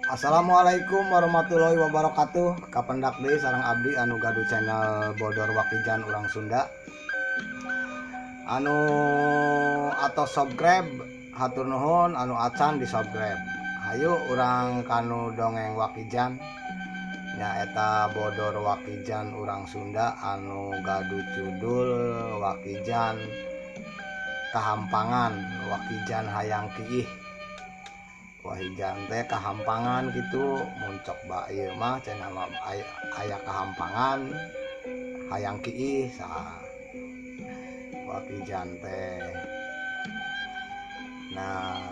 Assalamualaikum warahmatullahi wabarakatuh. Kapendak deui sareng abdi anu gaduh channel Bodor Wakijan urang Sunda. Anu atau subscribe hatur nuhun, anu acan di subscribe. Hayu urang kanu dongeng Wakijan. Nyaeta Bodor Wakijan urang Sunda anu gaduh judul Wakijan Kahampangan, Wakijan hayang kiih. Wahijan teh kahampangan gitu muncok ieu mah cenah aya kahampangan hayang kiih saha Wakijan teh. Nah,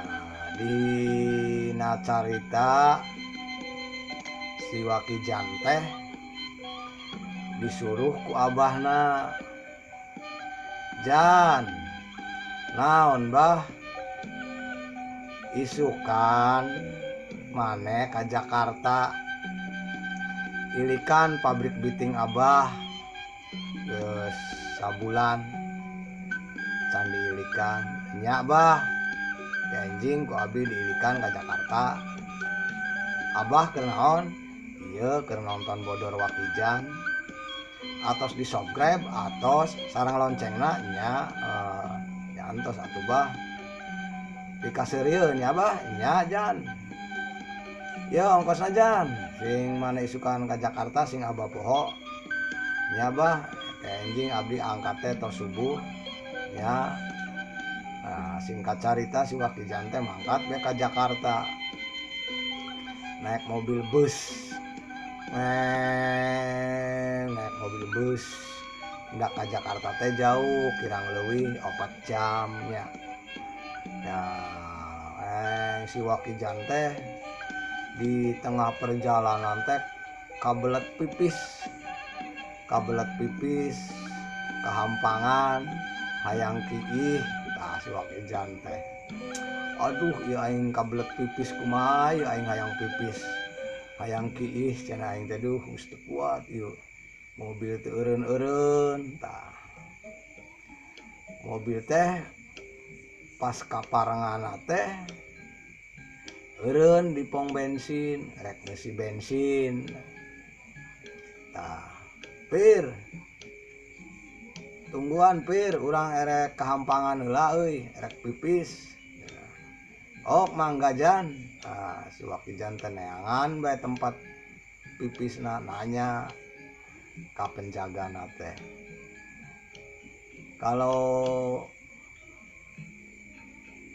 dina carita si Wakijan teh disuruh ku abahna, "Jan, naon bah isukan maneh ka Jakarta, ilikan pabrik biting abah geus sabulan can diilikan." "Nya bah, kenjing ku abi diilikan ka Jakarta." "Abah keur naon?" "Ieu keur nonton Bodor Wakijan, atos di subscribe atos sareng loncengna nya." Ya antos atuh bah, dikaseureun nya bah. "Nya Jan, ya ongkosna Jan, sing mana isukan ka Jakarta sing abah poho." "Nya bah, kenjing abdi angkat teh tos subuh nya." Nah, singkat carita si Wakijan teh mangkat we ka Jakarta naik mobil bus. Naik mobil bus ndak ka Jakarta teh jauh, kirang leuwih 4 jam nya. Ya, si Wakijan teh di tengah perjalanan teh kabelet pipis, kahampangan hayang kiih. Tah si Wakijan teh, "Aduh ieu aing kabelet pipis kumaha ieu aing hayang pipis, hayang kiih cenah aing teh, duh geus teu kuat ieu mobil teh eureun-eureun." Tah, mobil teh pas kaparenganna teh eureun di pom bensin, rek ngisi bensin. Tah, "Pir, tungguan Pir, urang erek kahampangan heula euy, erek pipis." "Ok mangga Jan." Nah, si Wakijan teh neangan bae tempat pipisna, nanya ka penjagana teh, "Kalau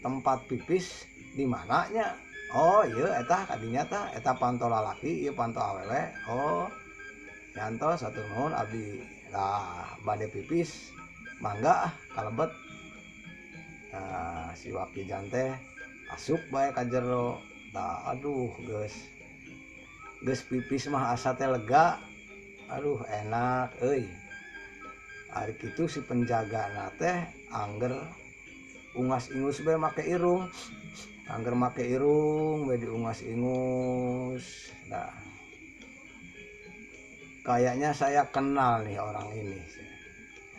tempat pipis di mana nya?" "Oh ieu eta kadinya tah, eta panto lalaki, ieu panto awewe." "Oh nyantos satur nuhun abdi lah bade pipis, mangga kalebet." Nah, si Wakijan teh asup bae ka jero. Tah, aduh geus pipis mah asa teh lega, aduh enak euy. Ari kitu si penjagana teh angger ungas-ingus bae make irung, angger make irung bae diungas-ingus. Nah, kayaknya saya kenal nih orang ini,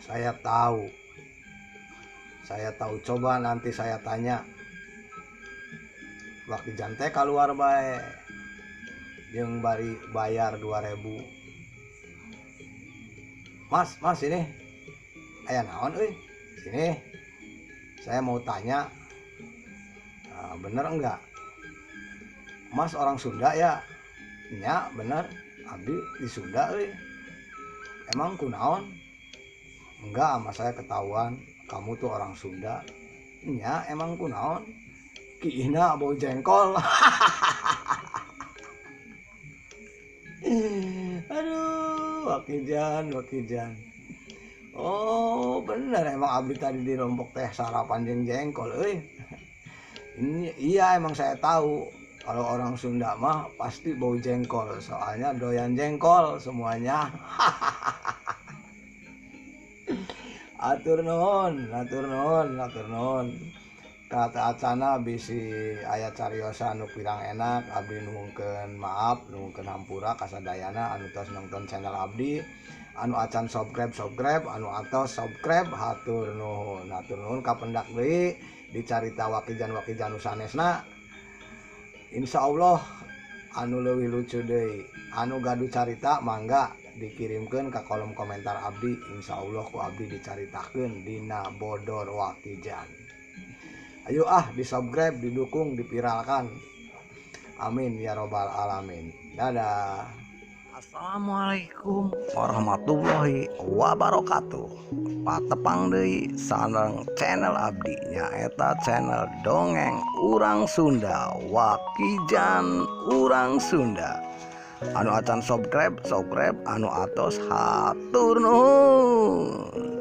saya tahu, coba nanti saya tanya. Wakijan teh keluar bae jeung bari bayar 2000. Mas ini aya naon euy? Sini, saya mau tanya." "Nah, bener enggak Mas orang Sunda ya?" "Nya bener, abdi di Sunda euy." "Emang kunaon?" "Enggak, sama saya ketahuan kamu tuh orang Sunda." "Nya emang kunaon?" "Kiihna bau jengkol." Aduh, Wakijan. "Oh bener, emang abdi tadi di Lombok teh sarapan jeung jengkol euy." "Ini iya, emang saya tahu kalau orang Sunda mah pasti bau jengkol, soalnya doyan jengkol semuanya." Atur nuhun. Kata acana bisi aya cariosa anu pirang enak, abdi nuhunkeun maaf, nuhunkeun hampura kasadayana anu tos nonton channel abdi, anu acan subscribe, anu atos subscribe hatur nuhun kapendak deui di carita Wakijan sanesna. Insya Allah anu leuwih lucu deui anu gaduh carita mangga dikirimkeun ke kolom komentar abdi, insyaallah ku abdi dicaritakeun dina Bodor Wakijan. Ayo di subscribe, didukung, dipiralkan, amin ya robbal alamin. Dadah. Assalamualaikum warahmatullahi wabarakatuh. Patepang deui sareng channel abdi nyaeta channel dongeng urang Sunda, Wakijan urang Sunda. Anu acan subscribe anu atos hatur nuhun.